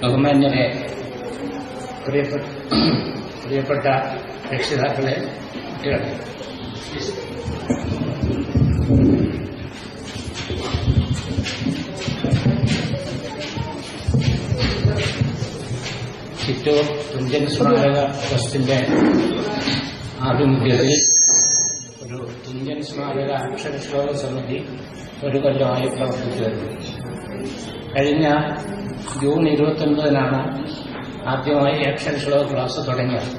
ബഹുമാന്യരെ, പ്രിയപ്പെട്ട രക്ഷിതാക്കളെ, കുട്ടികളെ, ചിറ്റൂർ തുഞ്ചൻ സ്മാരക ട്രസ്റ്റിന്റെ ആഭിമുഖ്യത്തിൽ ഒരു തുഞ്ചൻ സ്മാരക അക്ഷരശ്ലോക സമിതി ഒരു കൊല്ലമായി പ്രവർത്തിച്ചു വരുന്നു. കഴിഞ്ഞ ജൂൺ 29 ആദ്യമായി അക്ഷരശ്ലോക ക്ലാസ് തുടങ്ങിയത്.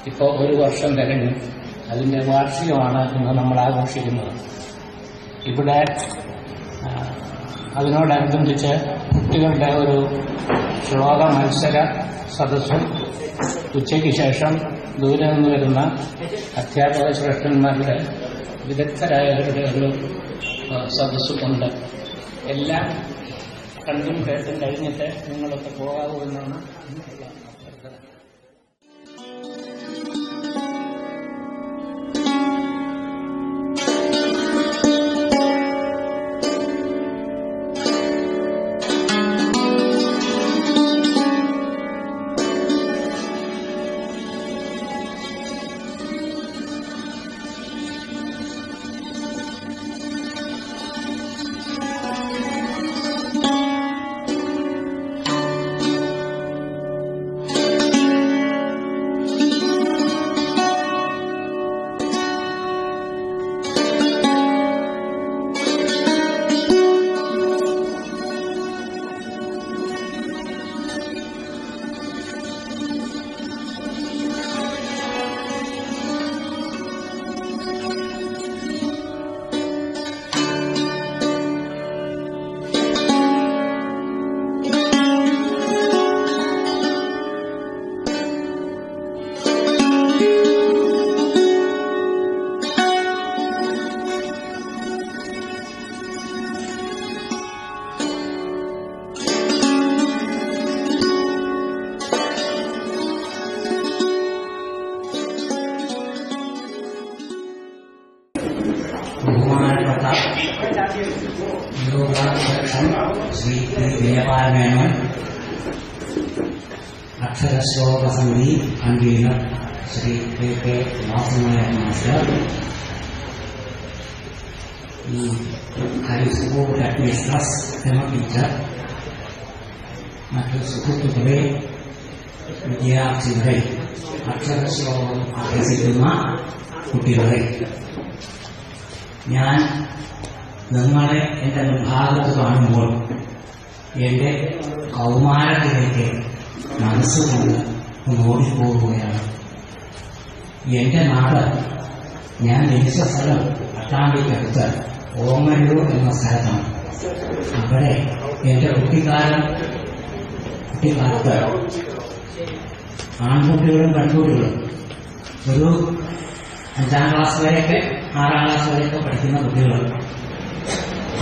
ഇപ്പോൾ ഒരു വർഷം കഴിഞ്ഞു. അതിന്റെ വാർഷികമാണ് ഇന്ന് നമ്മൾ ആഘോഷിക്കുന്നത്. ഇവിടെ അതിനോടനുബന്ധിച്ച് കുട്ടികളുടെ ഒരു ശ്ലോക മത്സര സദസ്സും ഉച്ചയ്ക്ക് ശേഷം ദൂരെ നിന്ന് വരുന്ന അധ്യാപക ശ്രേഷ്ഠന്മാരുടെ വിദഗ്ധരായവരുടെ ഒരു സദസ്സുണ്ട്. എല്ലാം കണ്ടും കേട്ടും കഴിഞ്ഞിട്ട് നിങ്ങളൊക്കെ പോകാവുന്നതാണ്. ശ്രീ ജയപാലമേനോൻ, അക്ഷരശ്ലോക സമിതി കൺവീനർ ശ്രീ കെ വാസുനായ മാസ്റ്റർ, ഹൈസ്കൂൾ അഡ്മിനിസ്ട്രേറ്റർ ടീച്ചർ, മറ്റു സുഹൃത്തുക്കളെ, വിദ്യാർത്ഥികളെ, അക്ഷരശ്ലോകം അഭ്യസിക്കുന്ന കുട്ടികളെ, ഞാൻ നിങ്ങളെ എന്റെ മുൻഭാഗത്ത് കാണുമ്പോൾ എന്റെ കൗമാരത്തിലേക്ക് മനസ്സുകൊണ്ട് ഓടിപ്പോവുകയാണ്. എന്റെ നാട്, ഞാൻ ജനിച്ച സ്ഥലം അട്ടാമ്പിക്കടുത്ത് ഓമല്ലൂർ എന്ന സ്ഥലത്താണ്. അവിടെ എന്റെ കുട്ടിക്കാലത്ത് ആൺകുട്ടികളും പെൺകുട്ടികളും ഒരു 5ാം ക്ലാസ് വരെയൊക്കെ 6ാം ക്ലാസ് വരെയൊക്കെ പഠിക്കുന്ന കുട്ടികൾ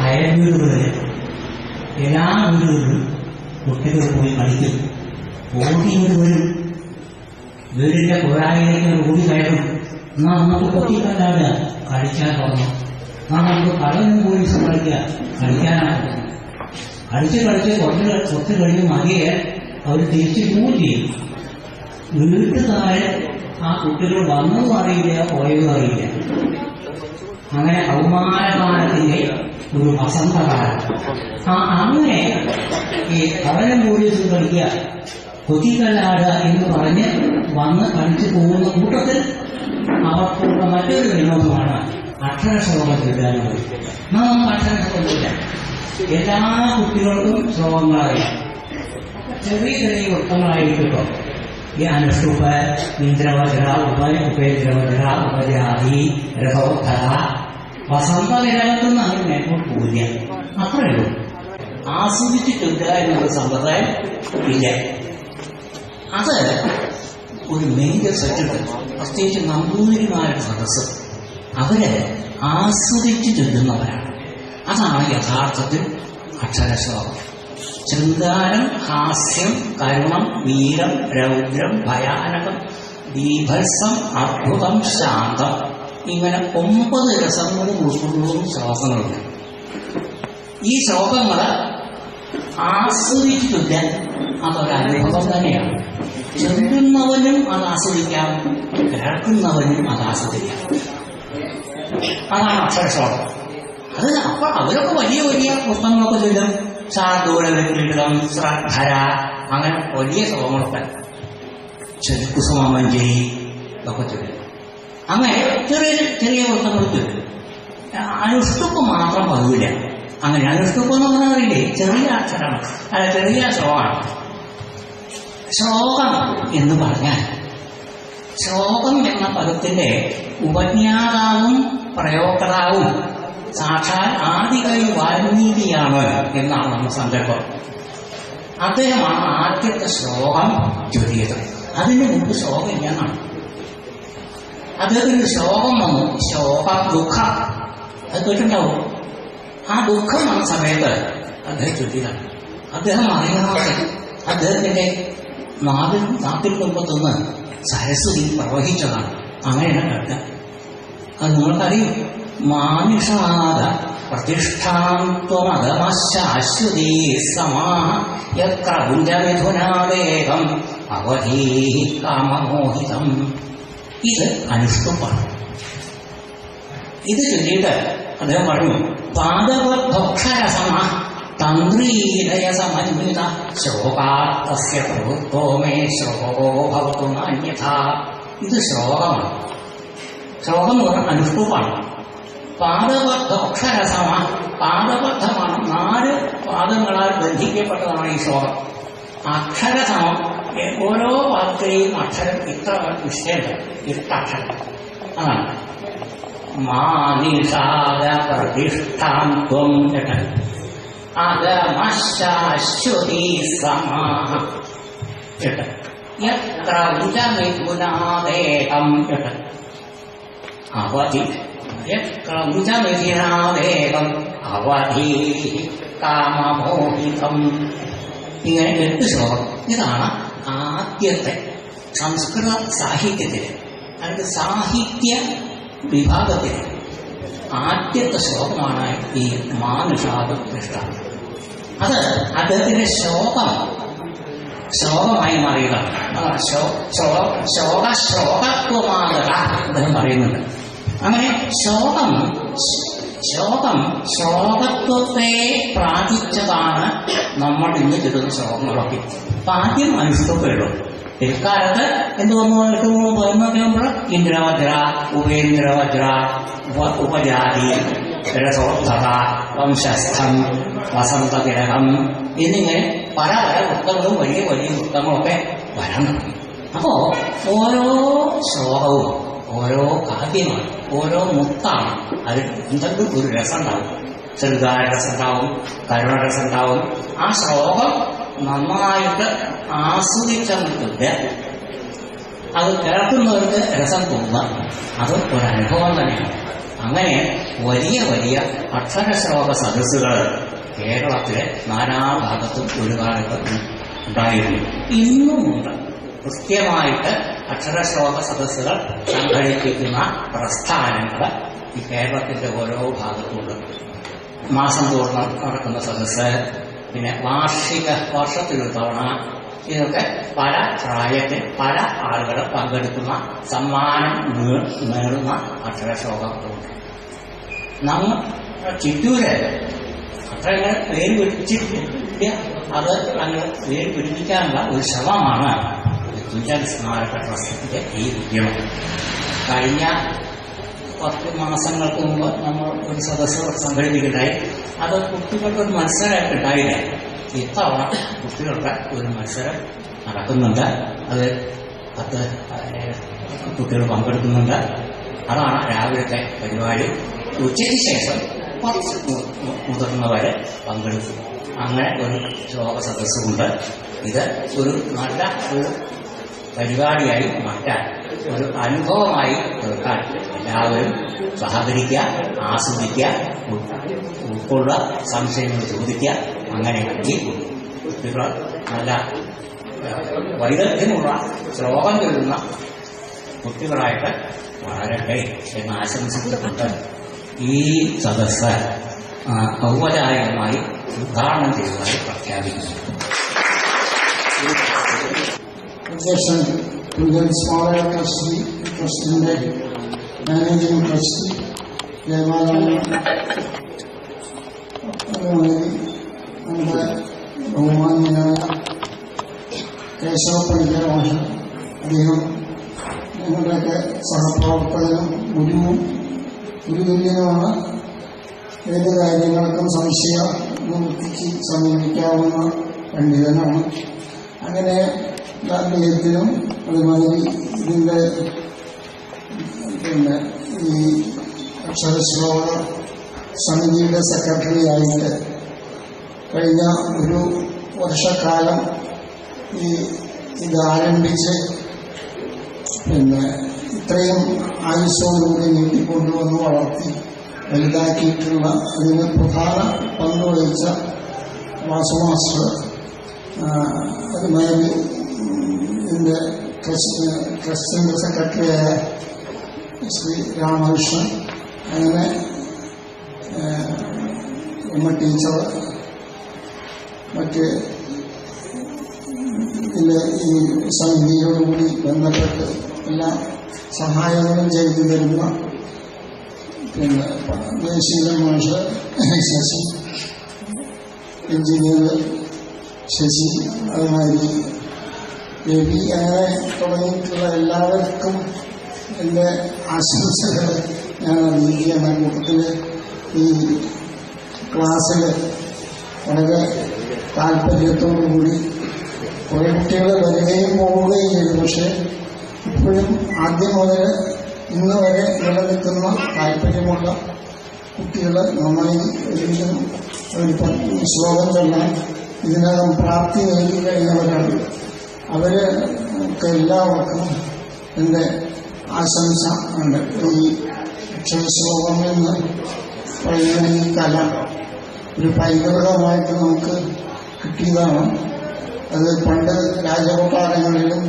അയൽ വീടുകളിൽ എല്ലാ വീടുകളിലും കുട്ടികൾ പോയി കളിക്കും. ഓടിയിട്ട് വരും, വീടിന്റെ കുഴായിലേക്ക് ഓടി കയറും. എന്നാൽ നമുക്ക് കുട്ടികളല്ലാതെ കളിക്കാൻ തോന്നും. എന്നാൽ നമുക്ക് കടലിൽ പോയി കളിക്കാനാണ്. കളിച്ച് കുറച്ച് കഴിഞ്ഞ് മതിയെ അവർ തിരിച്ച് മൂവ് ചെയ്യും. വീട്ടുകാരെ ആ കുട്ടികൾ വന്നതും അറിയില്ല, പോയതും അറിയില്ല. അങ്ങനെ കൗമാരകാലത്തിന്റെ ഒരു വസന്തകാലം. അങ്ങനെ ഈ കടലും പോലീസും കളിക്കുക, കൊതിക്കല്ലാടുക എന്ന് പറഞ്ഞ് വന്ന് കളിച്ചു പോകുന്ന കൂട്ടത്തിൽ അവർക്കുള്ള മറ്റൊരു വിനോദമാണ് അക്ഷരശ്ലോകം ചൊല്ലാനുള്ളത്. നമുക്ക് അക്ഷരശ്ലോകം ചൊല്ലാം. എല്ലാ കുട്ടികൾക്കും ശ്ലോകങ്ങളറിയാം. ചെറിയ ചെറിയ വൃത്തങ്ങളായിരിക്കുമല്ലോ. ഈ അനുഷ്ടുപ, ഇന്ദ്രവജ്ര, ഉപേന്ദ്രവജ്ര, ഉപജാതി, രഥോദ്ധര, വസന്തവിരകത്തൊന്നും അങ്ങനെ മേൽക്കോട്ട് പോവില്ല. അത്രയുള്ളൂ. ആസ്വദിച്ച് ചൊല്ലുക എന്നുള്ള സമ്പ്രദായം ഇല്ല. അത് ഒരു മേജർ സെറ്റുണ്ട്. പ്രത്യേകിച്ച് നമ്പൂതിരിമാരുടെ സദസ്സ് അവര് ആസ്വദിച്ച് ചൊല്ലുന്നവരാണ്. അതാണ് യഥാർത്ഥത്തിൽ അക്ഷരശ്ലോകം. ശൃംഗാരം, ഹാസ്യം, കരുണം, വീരം, രൗദ്രം, ഭയാനകം, ബീഭത്സം, അദ്ഭുതം, ശാന്തം, ഇങ്ങനെ 9 രസങ്ങളും ഉൾക്കൊള്ളുന്ന ശ്ലോകങ്ങളുണ്ട്. ഈ ശ്ലോകങ്ങൾ ആസ്വദിച്ച് ചൊല്ലാൻ അതൊരനുഭവം തന്നെയാണ്. ചൊല്ലുന്നവനും അത് ആസ്വദിക്കാം, കേൾക്കുന്നവനും അത് ആസ്വദിക്കാം. അതാണ് അക്ഷരശ്ലോകം. അത് അപ്പൊ അവരൊക്കെ വലിയ വലിയ പുസ്തകങ്ങളൊക്കെ ചൊല്ലും. ശാർദൂലം, ശ്രദ്ധര, അങ്ങനെ വലിയ ശ്ലോകങ്ങളൊക്കെ കുസുമഞ്ജരി ഒക്കെ ചൊല്ലും. അങ്ങനെ ചെറിയ ചെറിയ പുസ്തകങ്ങൾ ചൊല്ലും. അനുഷ്ടുപ്പ് മാത്രം പതിവില്ല. അങ്ങനെ അനുഷ്ടുപ്പ് എന്ന് പറഞ്ഞാൽ അറിയില്ലേ, ചെറിയ അക്ഷരമാണ്, അല്ല ചെറിയ ശ്ലോകമാണ്. ശ്ലോകം എന്ന് പറഞ്ഞാൽ ശ്ലോകം എന്ന പദത്തിന്റെ ഉപജ്ഞാതാവും പ്രയോക്താവും സാക്ഷാൽ ആദികവി വാൽമീകിയാണ് എന്നാണ് നമ്മുടെ സങ്കല്പം. അദ്ദേഹമാണ് ആദ്യത്തെ ശ്ലോകം ചൊല്ലിയത്. അതിന് മുമ്പ് ശ്ലോകം ഇല്ലെന്നാണ്. അദ്ദേഹത്തിന് ശ്ലോകം വന്നു. ശോകം, ദുഃഖം, അത് കേട്ടിട്ടുണ്ടാവും. ആ ദുഃഖം വന്ന സമയത്ത് അദ്ദേഹം ചൊല്ലിയതാണ്. അദ്ദേഹം അറിയാതെ അദ്ദേഹത്തിന്റെ നാട്ടിൽ കുടുംബത്തുനിന്ന് സരസ്വതി പ്രവഹിച്ചതാണ്. അങ്ങനെയാണ് കേൾക്കുക. അത് നിങ്ങൾക്കറിയും. മാനുഷാദ പ്രതിഷ്ഠാത്വമതമശ്ശാശ്വതീ സമാഹ യത്ര ഗുഞ്ചമിഥുനാദേഹം അവധീ കാമമോഹിതം. ഇത് അനുഷ്ടുപ്പാണ്. ഇത് ചൊല്ലിയിട്ട് അദ്ദേഹം പറഞ്ഞു, പാദവദ്ഭക്ഷരസമ തന്ത്രീരയസമന്വിത ശ്ലോകാത്തസ്യ പ്രവൃത്തോ മേ ശ്ലോകോ ഭവതു നാന്യഥാ. ഇത് ശ്ലോകമാണ്. ശ്ലോകം എന്ന് പറഞ്ഞാൽ അനുഷ്ടുപ്പാണ്. പാദബദ്ധക്ഷരസമ, പാദബദ്ധമാണ്, 4 പാദങ്ങളാൽ ബന്ധിക്കപ്പെട്ടതാണ് ഈ ശ്ലോകം. അക്ഷരസമം, ഓരോ വാക്കിലെയും അക്ഷരം ഇത്ര നിശ്ചയുണ്ട്, 8 അക്ഷരം. അതാണ് മാനിഷാദ പ്രതിഷ്ഠാത്വം അദമശ്ശാശ്വതീ സമാഹ യത്ര ഉജമിഥുനാദേഹം അവധി യത്രമുജമിഥുനാദേഹം അവധീ കാമമോഹിതം. ഇങ്ങനെ 8 ശ്ലോകം. ഇതാണ് ആദ്യത്തെ സംസ്കൃത സാഹിത്യത്തില്, അതിന്റെ സാഹിത്യ വിഭാഗത്തില് ആദ്യത്തെ ശ്ലോകമാണ് ഈ മാനുഷാദ ദൃഷ്ടാന്തം. അത് അദ്ദേഹത്തിന്റെ ശ്ലോകമായി മാറിയതാണ്. അതാണ് ശ്ലോകത്വമാകത അദ്ദേഹം പറയുന്നുണ്ട്. അങ്ങനെ ശ്ലോകത്വത്തെ പ്രാപിച്ചതാണ് നമ്മൾ ഇന്ന് ചൊല്ലുന്ന ശ്ലോകങ്ങളൊക്കെ. അപ്പൊ ആദ്യം അനുഷ്ഠിക്കപ്പെടുള്ളൂ. പിൽക്കാലത്ത് എന്ത് വന്നു, 8-3 പതിനൊക്കെ ആകുമ്പോൾ ഇന്ദ്രവജ്ര, ഉപേന്ദ്രവജ്ര, ഉപജാതി, രഥോദ്ധത, വംശസ്ഥം, വസന്തവിരകം എന്നിങ്ങനെ പല വൃത്തങ്ങളും വലിയ വലിയ വൃത്തങ്ങളൊക്കെ വരാൻ തുടങ്ങി. അപ്പോ ഓരോ ശ്ലോകവും ഓരോ കാവ്യമാണ്, ഓരോ മുത്താണ്. അതിൽ എന്തെങ്കിലും ഒരു രസം ഉണ്ടാവും. ശൃംഗാര രസം ഉണ്ടാവും, കരുണരസം ഉണ്ടാവും. ആ ശ്ലോകം നന്നായിട്ട് ആസ്വദിച്ചെന്നിട്ടില്ല, അത് കേൾക്കുന്നവർക്ക് രസം തോന്നുക, അത് ഒരനുഭവം തന്നെയാണ്. അങ്ങനെ വലിയ വലിയ അക്ഷരശ്ലോക സദസ്സുകൾ കേരളത്തിലെ നാനാഭാഗത്തും ഒരു കാലത്ത് ഉണ്ടായിരുന്നു, ഇന്നുമുണ്ട്. കൃത്യമായിട്ട് അക്ഷരശ്ലോക സദസ്സുകൾ സംഘടിപ്പിക്കുന്ന പ്രസ്ഥാനങ്ങൾ ഈ കേരളത്തിന്റെ ഓരോ ഭാഗത്തുമുണ്ട്. മാസം തോറും നടക്കുന്ന സദസ്സ്, പിന്നെ വർഷത്തിലൊരു തവണ, ഇതൊക്കെ പല പ്രായത്തിൽ പല ആളുകൾ പങ്കെടുക്കുന്ന സമ്മാനം നേടുന്ന അക്ഷരശ്ലോകങ്ങളുണ്ട്. നമ്മൾ ചിറ്റൂര് അത്ര ഇങ്ങനെ പേര് പിടിച്ചിട്ടില്ല, അത് അങ്ങനെ പേര് പിടിപ്പിക്കാനുള്ള ഒരു ശ്രമമാണ് തുഞ്ചൻ സ്മാരക ട്രസ്റ്റിന്റെ ഈ ഉദ്യമം. കഴിഞ്ഞ 10 മാസങ്ങൾക്ക് മുമ്പ് നമ്മൾ ഒരു സദസ്സ് സംഘടിപ്പിക്കുകയുണ്ടായി. അത് കുട്ടികളുടെ ഒരു മത്സരമായിട്ട് ഉണ്ടായില്ല. ഇത്തവണ കുട്ടികളുടെ ഒരു മത്സരം നടക്കുന്നുണ്ട്. അത് 10 കുട്ടികൾ പങ്കെടുക്കുന്നുണ്ട്. അതാണ് രാവിലത്തെ പരിപാടി. ഉച്ചയ്ക്ക് ശേഷം 10 മുതിർന്നവരെ പങ്കെടുക്കും. അങ്ങനെ ഒരു ശ്ലോക സദസ്സുണ്ട്. ഇത് ഒരു നല്ല ഒരു പരിപാടിയായി മാറ്റാൻ, ഒരു അനുഭവമായി തീർക്കാൻ എല്ലാവരും സഹകരിക്കുക, ആസ്വദിക്കുക, ഉൾക്കൊള്ളുക, സംശയങ്ങൾ ചോദിക്കുക. അങ്ങനെ ഈ കുട്ടികൾ നല്ല വൈദഗ്ധ്യമുള്ള ശ്ലോകം ചൊല്ലുന്ന കുട്ടികളായിട്ട് വളരട്ടെ എന്ന് ആശംസിച്ചുകൊണ്ട് ഈ സദസ്സ് ഔപചാരികമായി ഉദ്ഘാടനം ചെയ്തതായി പ്രഖ്യാപിക്കുന്നു. അധ്യക്ഷൻ സ്മാരക ട്രസ്റ്റിന്റെ മാനേജിംഗ് ട്രസ്റ്റി ദേവാലയം നമ്മുടെ ബഹുമാന്യനായ കേശവ പണിക്കർ മാഷ്, അദ്ദേഹം ഞങ്ങളുടെയൊക്കെ സഹപ്രവർത്തകനും ഗുരുതുല്യനുമാണ്. ഏത് കാര്യങ്ങൾക്കും സംശയനിവൃത്തിക്ക് സമീപിക്കാവുന്ന പണ്ഡിതനാണ്. അങ്ങനെ ഗാന്ധിയത്തിനും അതുമാതിരി ഇതിൻ്റെ ഈ അക്ഷരശ്ലോക സമിതിയുടെ സെക്രട്ടറി ആയിട്ട് കഴിഞ്ഞ ഒരു വർഷക്കാലം ഇത് ആരംഭിച്ച് ഇത്രയും ആയുസ്സോടുകൂടി നീട്ടിക്കൊണ്ടുവന്ന് വളർത്തി വലുതാക്കിയിട്ടുള്ള അതിന് പ്രധാന പങ്ക് വഹിച്ച വാസു മാസ്റ്റർ, അതുമാതിരി ഇതിൻ്റെ ട്രസ്റ്റിൻ്റെ സെക്രട്ടറിയായ ശ്രീ രാമകൃഷ്ണൻ, അങ്ങനെ ടീച്ചർ, മറ്റ് ഇതിലെ ഈ സമിതിയോടുകൂടി ബന്ധപ്പെട്ട് എല്ലാ സഹായങ്ങളും ചെയ്തു തരുന്ന ദേശീയ മാഷ്, ശശി എഞ്ചിനീയർ ശശി, അതുമാതിരി രവി, അങ്ങനെ തുടങ്ങിയിട്ടുള്ള എല്ലാവർക്കും എൻ്റെ ആശംസകൾ ഞാൻ അറിയിക്കുകയാണ്. കൂട്ടത്തിൽ ഈ ക്ലാസ്സിൽ വളരെ താല്പര്യത്തോടുകൂടി കുറേ കുട്ടികൾ വരികയും പോവുകയും ചെയ്തു. പക്ഷേ ഇപ്പോഴും ആദ്യം മുതൽ ഇന്ന് വരെ നിലനിൽക്കുന്ന താല്പര്യമുള്ള കുട്ടികൾ നന്നായി ഒരിക്കലും ഒരു ശ്ലോകം ചൊല്ലാൻ ഇതിനകം പ്രാപ്തി നേടി കഴിഞ്ഞവരാണ്. അവർക്ക് എല്ലാവർക്കും എൻ്റെ ആശംസ ഉണ്ട്. ഈ അക്ഷരശ്ലോകം എന്ന് പറയുന്ന ഈ കല ഒരു പൈതൃകമായിട്ട് നമുക്ക് കിട്ടിയതാണ്. അത് പണ്ട് രാജകൊട്ടാരങ്ങളിലും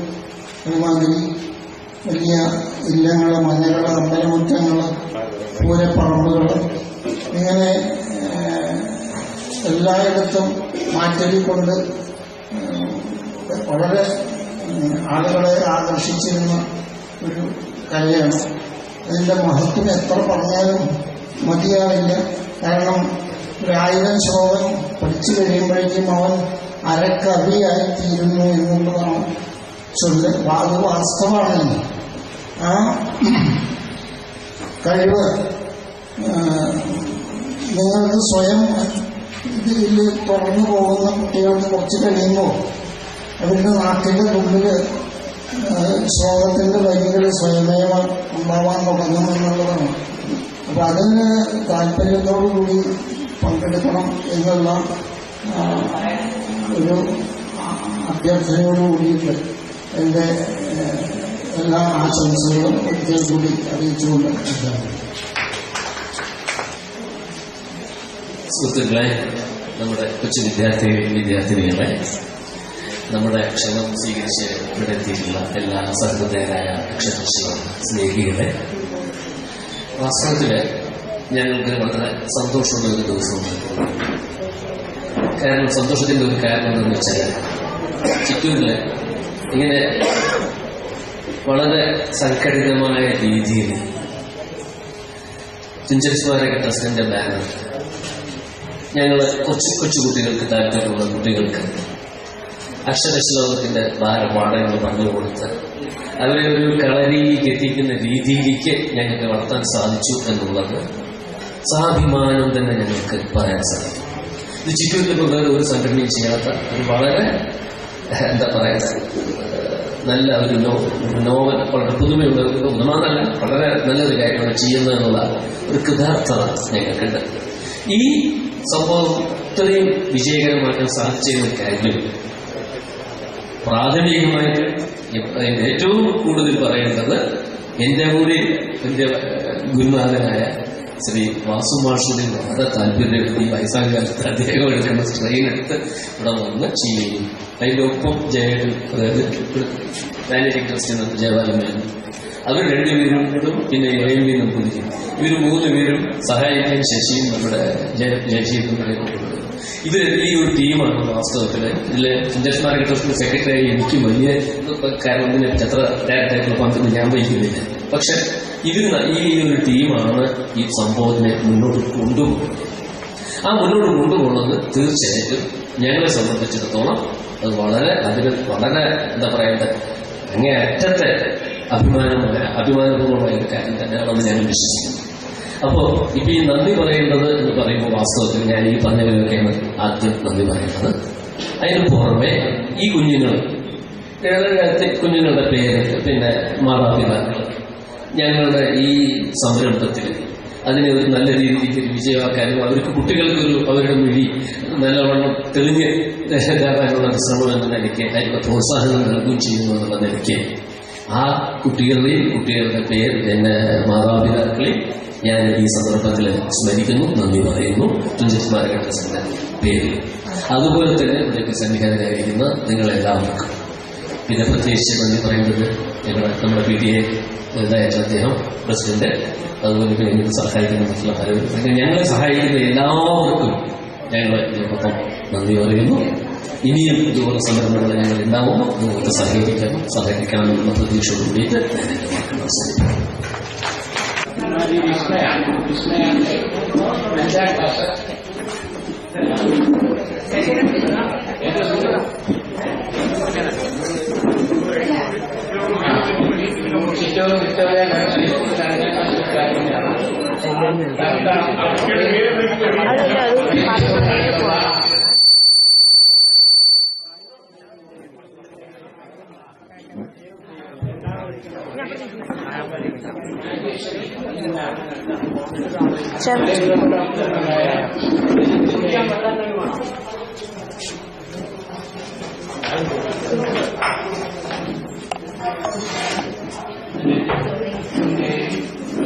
ഒരുമാതിരി വലിയ ഇല്ലങ്ങൾ, മഞ്ഞകൾ, അമ്പലമുറ്റങ്ങൾ, പൂരപ്പറമ്പുകൾ, ഇങ്ങനെ എല്ലായിടത്തും മാറ്റലിക്കൊണ്ട് വളരെ ആളുകളെ ആകർഷിച്ചിരുന്ന ഒരു കലയാണ്. അതിൻ്റെ മഹത്വം എത്ര പറഞ്ഞാലും മതിയാവില്ല. കാരണം 1000 ശ്ലോകം പഠിച്ചു കഴിയുമ്പോഴേക്കും അവൻ അരക്കവിയായിത്തീരുന്നു എന്നുള്ളതാണ് ചൊല്ല്. അത് വാസ്തവമാണ്. ആ കഴിവ് നിങ്ങൾക്ക് സ്വയം ഇതിൽ തുടർന്നു പോകുന്ന കുട്ടികൾക്ക് കുറച്ച് കഴിയുമ്പോൾ അവരുടെ നാട്ടിൻ്റെ ഉള്ളിൽ ശ്ലോകത്തിൻ്റെ വരികൾ സ്വയമേവ ഉണ്ടാവാൻ തുടങ്ങുമെന്നുള്ളതാണ്. അപ്പം അതിന് താല്പര്യത്തോടുകൂടി പങ്കെടുക്കണം എന്നുള്ള ഒരു അഭ്യർത്ഥനയോടുകൂടിയിട്ട് എൻ്റെ എല്ലാ ആശംസകളും ഒരിക്കൽ കൂടി അറിയിച്ചുകൊണ്ട് സുഹൃത്തുക്കളെ, നമ്മുടെ കൊച്ചു വിദ്യാർത്ഥിനികളെ, നമ്മുടെ ക്ഷണം സ്വീകരിച്ച് ഇവിടെ എത്തിയിട്ടുള്ള എല്ലാ സഹൃദയരായ അക്ഷരശ്ലോക സ്നേഹികളെ, വാസ്തവത്തിൽ ഞങ്ങൾക്ക് വളരെ സന്തോഷമുള്ള ഒരു ദിവസമാണ്. കാരണം സന്തോഷത്തിൻ്റെ ഒരു കാരണം എന്താണെന്ന് വെച്ചാൽ ചിറ്റൂരിൽ ഇങ്ങനെ വളരെ സംഘടിതമായ രീതിയിൽ തുഞ്ചൻ സ്മാരക ട്രസ്റ്റിന്റെ ബാനർ ഞങ്ങൾ കൊച്ചു കുട്ടികൾക്ക്, താല്പര്യമുള്ള കുട്ടികൾക്ക് അക്ഷരശ്ലോകത്തിന്റെ പാഠങ്ങൾ പറഞ്ഞു കൊടുത്ത് അവരെ ഒരു കളരിയിലേക്ക് എത്തിക്കുന്ന രീതിയിലേക്ക് ഞങ്ങൾക്ക് വളർത്താൻ സാധിച്ചു എന്നുള്ളത് സ്വാഭിമാനം തന്നെ ഞങ്ങൾക്ക് പറയാൻ സാധിക്കും. ഇത് ചിറ്റൂരിലിപ്പോൾ വേറെ ഒരു സംഘടനയും ചെയ്യാത്ത ഒരു വളരെ എന്താ പറയുക നല്ല ഒരു നോവൽ, വളരെ പുതുമയുള്ള ഒന്നുമാനല്ല, വളരെ നല്ലൊരു കാര്യമാണ് ചെയ്യുന്നതെന്നുള്ള ഒരു കൃതാർത്ഥത ഞങ്ങൾക്കുണ്ട്. ഈ സംഭവം ഇത്രയും വിജയകരമാക്കാൻ സാധിച്ചതിന് കാര്യം പ്രാഥമികമായിട്ട് ഏറ്റവും കൂടുതൽ പറയേണ്ടത് എൻ്റെ കൂടി എൻ്റെ ഗുരുനാഥനായ ശ്രീ വാസു മാഷിന് വളരെ താല്പര്യമെടുത്ത് ഈ വയസ്സാം കാലത്ത് അദ്ദേഹം എടുക്കുന്ന ട്രെയിൻ എടുത്ത് ഇവിടെ വന്ന് ചെയ്യുകയും അതിൻ്റെ ഒപ്പം ജയൻ, അതായത് മാനേജിംഗ് ട്രസ്റ്റ് ജയപാലൻ, അവർ രണ്ടുപേരും പിന്നെ AMB നമ്പൂതിരി, ഇവർ 3 പേരും സഹായിക്കാൻ ശശിയും നമ്മുടെ ജയശീലും ഇവർ ഈ ഒരു ടീമാണ് വാസ്തവത്തിൽ. ഇതിൽ തുഞ്ചസ്മാരക ട്രസ്റ്റ് സെക്രട്ടറി എനിക്ക് വലിയ കാരണം എത്ര ഡയറക്റ്റായിട്ടുള്ള പങ്കെന്ന് ഞാൻ വഹിക്കുന്നില്ല. പക്ഷെ ഇവർ ഈ ഒരു ടീമാണ് ഈ സംഭവത്തിനെ മുന്നോട്ട് കൊണ്ടുപോകുന്നത്. ആ മുന്നോട്ട് കൊണ്ടുപോകുന്നത് തീർച്ചയായിട്ടും ഞങ്ങളെ സംബന്ധിച്ചിടത്തോളം അത് വളരെ എന്താ പറയേണ്ടത്, അങ്ങേയറ്റത്തെ അഭിമാനപൂർവമായ ഒരു കാര്യം തന്നെയാണെന്ന് ഞാൻ വിശ്വസിക്കുന്നു. അപ്പോൾ ഇപ്പൊ ഈ നന്ദി പറയേണ്ടത് എന്ന് പറയുമ്പോൾ വാസ്തവത്തിൽ ഞാൻ ഈ പറഞ്ഞവരൊക്കെയാണ് ആദ്യം നന്ദി പറയുന്നത്. അതിന് പുറമെ ഈ കുഞ്ഞുങ്ങളുടെ പേര്, പിന്നെ മാതാപിതാക്കൾ ഞങ്ങളുടെ ഈ സംരംഭത്തിൽ അതിനെ ഒരു നല്ല രീതിയിൽ വിജയമാക്കാനും അവർക്ക് കുട്ടികൾക്കൊരു അവരുടെ മിഴി നല്ലവണ്ണം തെളിഞ്ഞ് ഇതാക്കാനുള്ള ഒരു ശ്രമം എന്ന നിലയ്ക്ക് അതിനുള്ള പ്രോത്സാഹനം നൽകുകയും ചെയ്യുന്നു എന്നുള്ള നിലയ്ക്ക് ആ കുട്ടികളുടെ പേര് എന്റെ മാതാപിതാക്കളെ ഞാൻ ഈ സന്ദർഭത്തിൽ സ്മരിക്കുന്നു, നന്ദി പറയുന്നു തുഞ്ചസ്മാരക ട്രസ്റ്റിന്റെ പേരിൽ. അതുപോലെ തന്നെ ഇതിലേക്ക് സന്നിഹിതരായിരിക്കുന്ന നിങ്ങളെല്ലാവർക്കും പിന്നെ പ്രത്യേകിച്ച് നന്ദി പറയുന്നത് നമ്മുടെ PTA അദ്ദേഹം പ്രസിഡന്റ്, അതുപോലെ പിന്നെ എനിക്ക് സഹായിക്കുന്ന മറ്റുള്ള പലരും, ഞങ്ങളെ സഹായിക്കുന്ന എല്ലാവർക്കും ഞങ്ങൾ ഇതിനോടൊപ്പം നന്ദി പറയുന്നു. ഇനിയും ഇതുപോലെ സംരംഭങ്ങൾ ഞങ്ങൾ ഉണ്ടാവുമ്പോൾ നിങ്ങൾക്ക് സഹകരിക്കാമെന്നുള്ള പ്രതീക്ഷയോട് കൂടിയിട്ട് ഞാൻ എന്റെ വാക്കുകൾ അവസാനിപ്പിക്കുന്നു.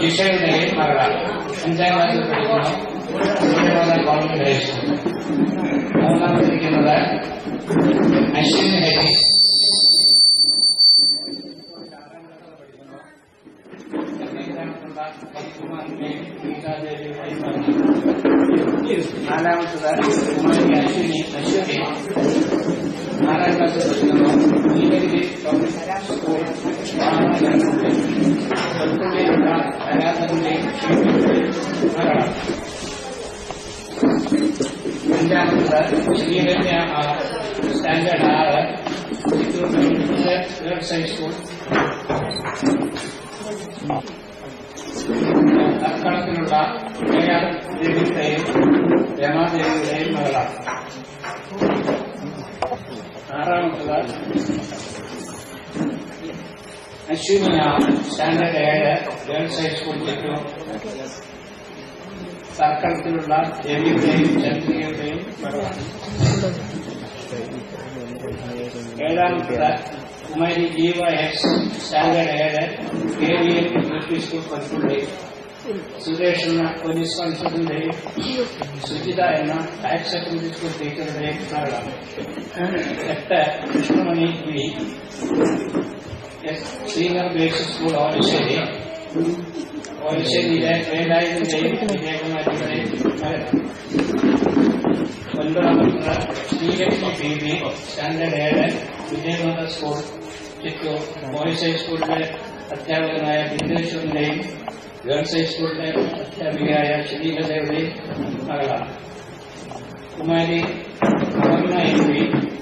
ഈശോയുടെയും മകളാണ് 5ാം ക്ലാസ്സിൽ പഠിക്കുന്ന ഗവൺമെന്റ് ഹൈസ്കൂൾ. 3ാമതിരിക്കുന്നത് അശ്വിനി ഹരി, 4ാമത്തത് കുമാരി അശ്വിനി 4ാം ക്ലാസ്സിൽ പഠിക്കുന്നു. നീലഗിരി പബ്ലിക് സ്കൂൾ അനാഥന്റെയും മകളാണ്. 5ാമത്തത് Sreeramya standard 6 Chittur girls high school. തർക്കണത്തിലുള്ള AR ദേവിയുടെയും രമാദേവിയുടെയും മകളാണ്. 6ാമത്തത് അശ്വിനിയ സ്റ്റാൻഡേർഡ് 7 ഗേൾസ് ഹൈസ്കൂൾ ചിറ്റൂർ. തർക്കണത്തിലുള്ള ദേവിയുടെയും ചന്ദ്രികയുടെയും മകളാണ്. 7ാമത്തത് കുമാരി Jeeva X standard 7 KVM UP school Palppully. Suresh എന്ന പോലീസ് കോൺസ്റ്റബിളിന്റെയും സുജിത എന്ന ഹയർ സെക്കൻഡറി സ്കൂൾ ടീച്ചറുടെയും മകളാണ്. 8 Krishnamani V senior basic school ഓലശ്ശേരിയിലെ വേലായുധന്റെയും വിജയകുമാരിയുടെയും മകളാണ്. 9ാമത്തത് Sreelakshmi PB standard 7 Vijayamatha school Chittur. Boys ഹൈസ്കൂളിലെ അധ്യാപകനായ ബിന്ദേശ്വറിന്റെയും ഗേൾസ് ഹൈസ്കൂളിലെ അധ്യാപികയായ ശ്രീലതയുടെയും മകളാണ്. കുമാരി അമർണ MP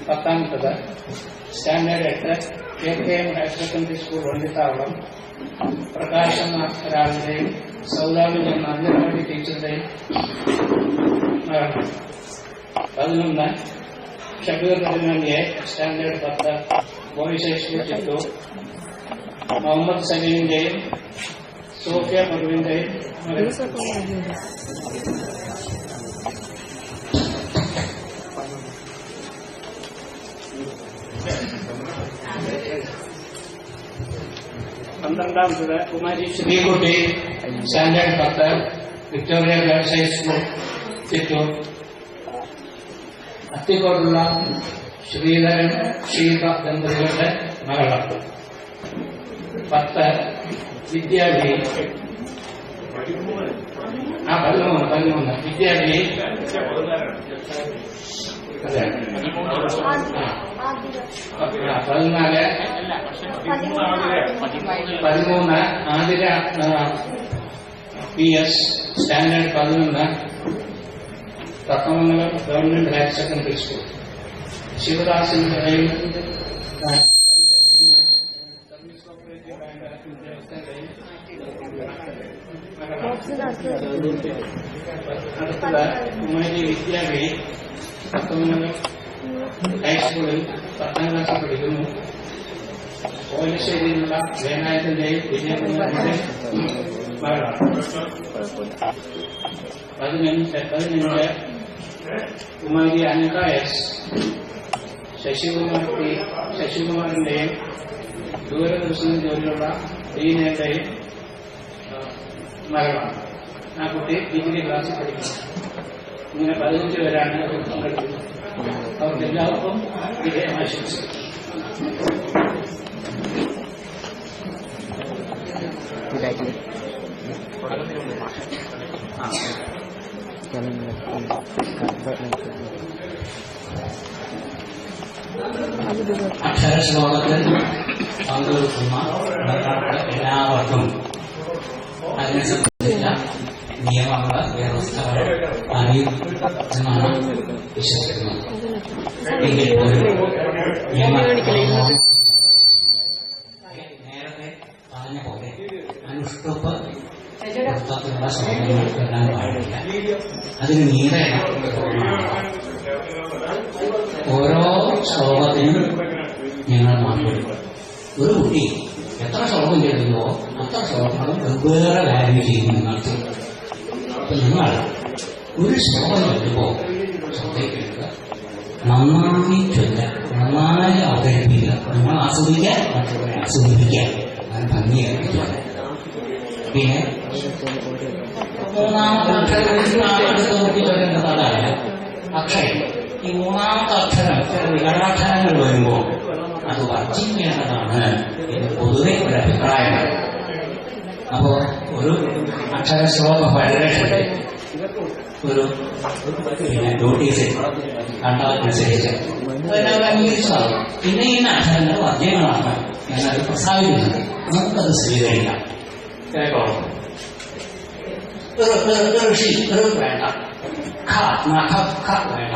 10ാമത്തത് standard 8 KKM higher secondary school Vandithavalam, പ്രകാശം രാവിലെയും സൗദാമിൽ എന്ന അംഗൻവാടി ടീച്ചറുടെയും മരണം. 11 ഷബീർ റഹ്മാനിയെ standard 10 boys high school Chittur, Muhammad സലീമിന്റെയും സോഫിയ പർവിന്റെയും മരണം. 12 കുമാരി Sreekutty standard 10 Victoria girls high school Chittur. അത്തിക്കോടുള്ള ശ്രീധരൻ ഷീബ ദമ്പതികളുടെ മകളാണ്. 10 വിദ്യാർത്ഥി 13 വിദ്യാർത്ഥി 13 Athira PS standard 11 Thathamangalam government higher secondary school. ശിവദാസിന്റെയും സർവീസ് കോപ്പറേറ്റീവ് ബാങ്ക് ഉദ്യോഗസ്ഥന്റെയും അടുത്തത് കുമാരി വിദ്യാഭി തത്തമംഗലം ഹൈസ്കൂളിൽ 10ാം ക്ലാസ്സിൽ പഠിക്കുന്നു. കോലശ്ശേരിയിലുള്ള വേനായത്തിന്റെയും വിജയകുമാറിന്റെയും മകളാണ്. 15 കുമാരി അനിക S ശശികുമാറിന്റെയും ദൂരദർശന ജോലിയുള്ള ദീനയുടെയും മകളാണ്. ആ കുട്ടി ഡിഗ്രി ക്ലാസ്സിൽ പഠിക്കുന്നു. ഇങ്ങനെ 15 പേരാണ് പങ്കെടുക്കുന്നത്. അവർക്ക് എല്ലാവർക്കും വിജയം ആശംസിക്കുന്നു. അക്ഷരശ്ലോകത്തിൽ പങ്കെടുക്കുന്ന എല്ലാവർക്കും അതിനെ സംബന്ധിച്ച നിയമങ്ങൾ വ്യവസ്ഥകൾ അറിയുമെന്നാണ് വിശ്വസിക്കുന്നത്. എങ്കിൽ പോലും നേരത്തെ പറഞ്ഞ പോലെ അനുഷ്ഠുപ്പ് പുസ്തകത്തിലുള്ള ശ്ലോകങ്ങൾ എല്ലാം പാടില്ല. അതിന് മീതെ ഓരോ ശ്ലോകത്തിനും ഞങ്ങൾ മാറ്റിയെടുക്കും. ഒരു കുട്ടി എത്ര ശ്ലോകം ചെയ്യുന്നുവോ അത്ര ശ്ലോകങ്ങളും വെവ്വേറെ വാല്യൂ ചെയ്യുന്നു എന്നർത്ഥം. അപ്പൊ നിങ്ങൾ ഒരു ശ്ലോകം ചൊല്ലുമ്പോൾ ശ്രദ്ധിക്കേണ്ടത് നന്നായി ചൊല്ലുക, നന്നായി അവതരിപ്പിക്കുക, നിങ്ങൾ ആസ്വദിക്കുക, മറ്റുള്ളവരെ ആസ്വദിപ്പിക്കുക, അത് ഭംഗിയായിട്ട് ചൊല്ലുക. പിന്നെ മൂന്നാമത്തെ അക്ഷരം നോക്കി ചൊല്ലേണ്ടത് അതായത് അക്ഷരം. ഈ മൂന്നാമത്തെ അക്ഷരം ചില വികടാക്ഷരങ്ങൾ വരുമ്പോൾ അത് വർജിക്കേണ്ടതാണ് എന്ന് പൊതുവെ ഒരു അഭിപ്രായമാണ്. അപ്പോ ഒരു അക്ഷരശ്ലോക ഫെഡറേഷന്റെ ഒരു നോട്ടീസിൽ കണ്ടതനുസരിച്ച് അതെല്ലാം അംഗീകരിച്ചതാണ്. പിന്നെ ഇന്ന അക്ഷരങ്ങൾ വർജ്യങ്ങളാണ് എന്നത് പ്രസ്താവിക്കുന്നത്. നമുക്കത് സ്വീകരിക്കാം. കേട്ടോ, ഋഷി വേണ്ട, വേണ്ട.